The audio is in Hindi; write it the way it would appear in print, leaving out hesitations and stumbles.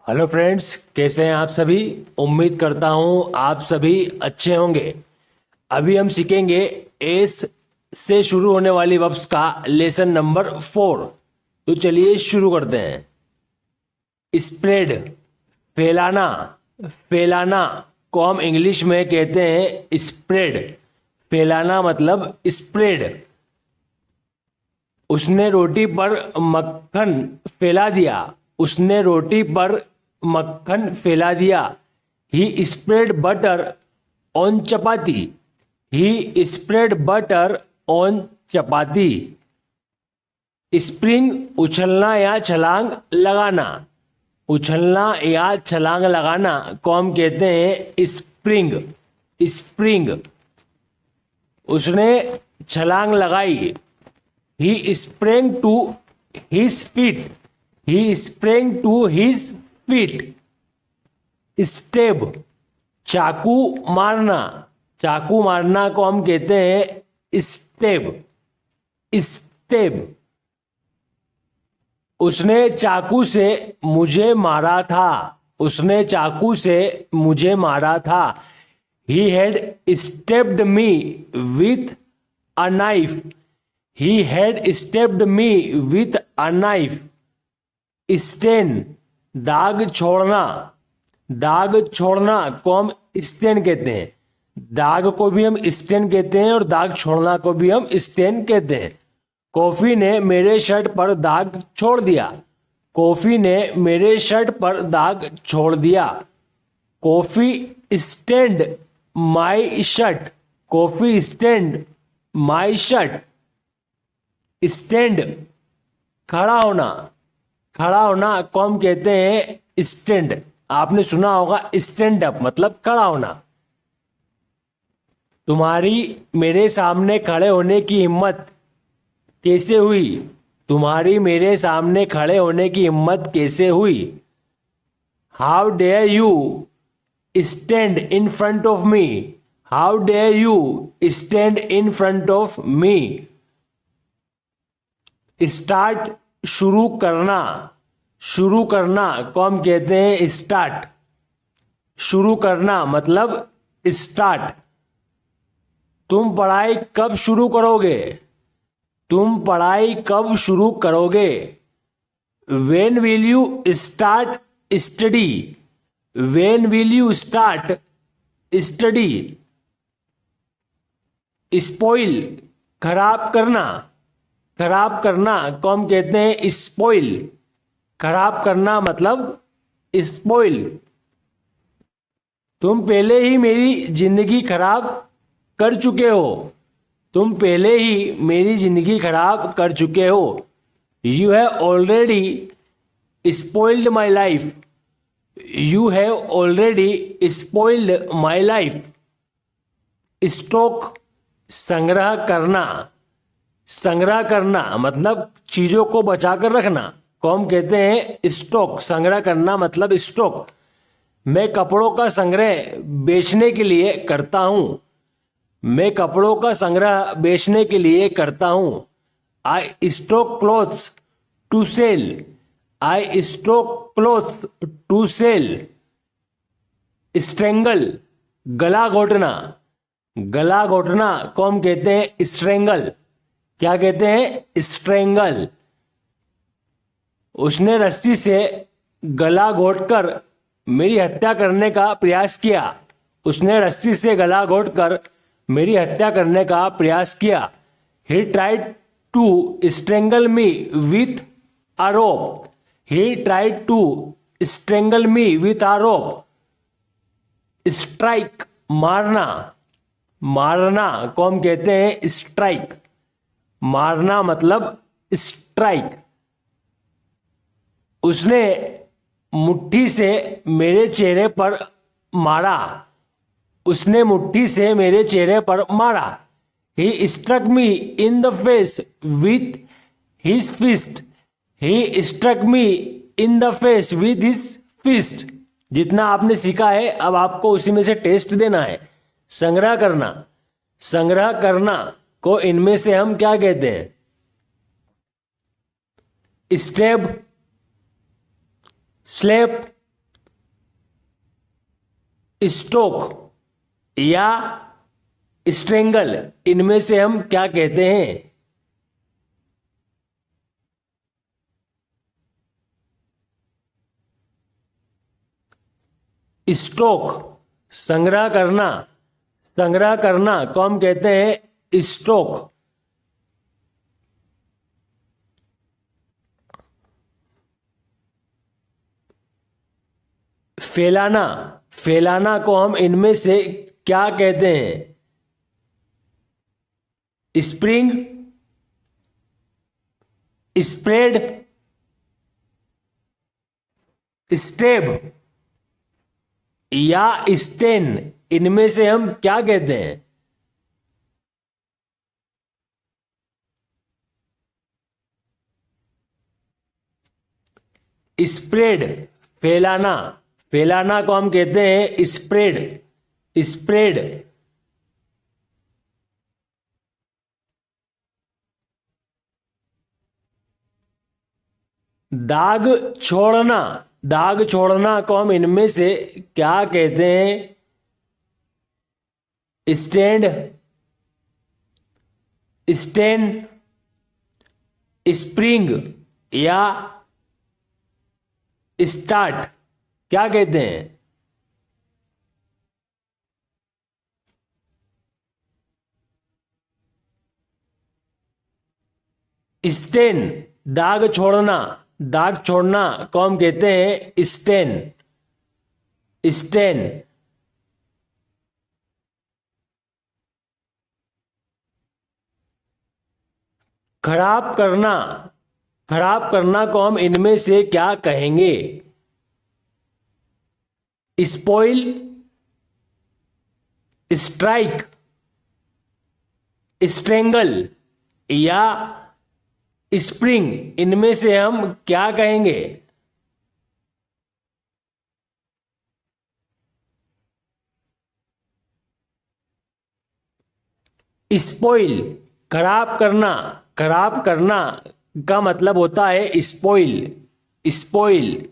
हेलो फ्रेंड्स, कैसे हैं आप सभी। उम्मीद करता हूं आप सभी अच्छे होंगे। अभी हम सीखेंगे एस से शुरू होने वाली वर्ब्स का लेसन नंबर 4। तो चलिए शुरू करते हैं। स्प्रेड, फैलाना। फैलाना को हम इंग्लिश में कहते हैं स्प्रेड। फैलाना मतलब स्प्रेड। उसने रोटी पर मक्खन फैला दिया। उसने रोटी पर मक्खन फैला दिया। He spread butter on chapati. He spread butter on chapati. Spring, उछलना या छलांग लगाना। उछलना या छलांग लगाना को हम कहते हैं स्प्रिंग। स्प्रिंग। उसने छलांग लगाई। He sprang to his feet. He sprang to his feet. Stab, चाकू मारना। चाकू मारना को हम कहते हैं स्टेब। स्टेब। उसने चाकू से मुझे मारा था। उसने चाकू से मुझे मारा था। He had stabbed me with a knife. He had stabbed me with a knife. Stain, दाग छोड़ना। दाग छोड़ना को हम स्टेन कहते हैं। दाग को भी हम स्टेन कहते हैं और दाग छोड़ना को भी हम स्टेन कहते हैं। कॉफी ने मेरे शर्ट पर दाग छोड़ दिया। कॉफी ने मेरे शर्ट पर दाग छोड़ दिया। Coffee stand my shirt. Coffee stand my shirt. Stand, खड़ा होना। खड़ा होना को हम कहते हैं स्टैंड। आपने सुना होगा स्टैंड अप मतलब खड़ा होना। तुम्हारी मेरे सामने खड़े होने की हिम्मत कैसे हुई। तुम्हारी मेरे सामने खड़े होने की हिम्मत कैसे हुई। How dare you stand in front of me. How dare you stand in front of me. Start, शुरू करना। शुरू करना को हम कहते हैं स्टार्ट। शुरू करना मतलब स्टार्ट। तुम पढ़ाई कब शुरू करोगे। तुम पढ़ाई कब शुरू करोगे। When will you start study? When will you start study? Spoil, खराब करना। खराब करना को हम कहते हैं स्पॉइल। खराब करना मतलब स्पॉइल। तुम पहले ही मेरी जिंदगी खराब कर चुके हो। तुम पहले ही मेरी जिंदगी खराब कर चुके हो। You have already spoiled my life. You have already spoiled my life. Stock, संग्रह करना। संग्रह करना मतलब चीजों को बचाकर रखना को हम कहते हैं स्टॉक। संग्रह करना मतलब स्टॉक। मैं कपड़ों का संग्रह बेचने के लिए करता हूं। मैं कपड़ों का संग्रह बेचने के लिए करता हूं। I stock clothes to sell. I stock cloth to sell. Strangle, गला घोटना। गला घोटना को हम कहते हैं स्ट्रेंगल। क्या कहते हैं स्ट्रेंगल। उसने रस्सी से गला घोटकर मेरी हत्या करने का प्रयास किया। उसने रस्सी से गला घोटकर मेरी हत्या करने का प्रयास किया। He tried to strangle me with a rope. He tried to strangle me with a rope. Strike, मारना। मारना को हम कहते हैं स्ट्राइक। मारना मतलब स्ट्राइक। उसने मुट्ठी से मेरे चेहरे पर मारा। उसने मुट्ठी से मेरे चेहरे पर मारा। He struck me in the face with his fist. He struck me in the face with his fist. जितना आपने सीखा है अब आपको उसी में से टेस्ट देना है। संग्रह करना। संग्रह करना को इनमें से हम क्या कहते हैं। स्टेब, स्लेप, स्टोक या स्ट्रेंगल, इनमें से हम क्या कहते हैं? स्टोक संग्रह करना, संग्रह करना को हम कहते हैं स्टोक। फैलाना, फैलाना को हम इनमें से क्या कहते हैं? स्प्रिंग, स्प्रेड, स्टेब या स्टेन, इनमें से हम क्या कहते हैं? स्प्रेड, फैलाना, फैलाना को हम कहते हैं स्प्रेड, स्प्रेड। दाग छोड़ना, दाग छोड़ना को हम इनमें से क्या कहते हैं? स्टैंड, स्टेन, स्प्रिंग या स्टार्ट, क्या कहते हैं? स्टेन, दाग छोड़ना, दाग छोड़ना को हम कहते हैं स्टेन, स्टेन। खराब करना, खराब करना को हम इनमें से क्या कहेंगे? स्पॉइल, स्ट्राइक, स्ट्रेंगल या स्प्रिंग, इनमें से हम क्या कहेंगे? स्पॉइल, खराब करना, खराब करना का मतलब होता है स्पॉइल, स्पॉइल।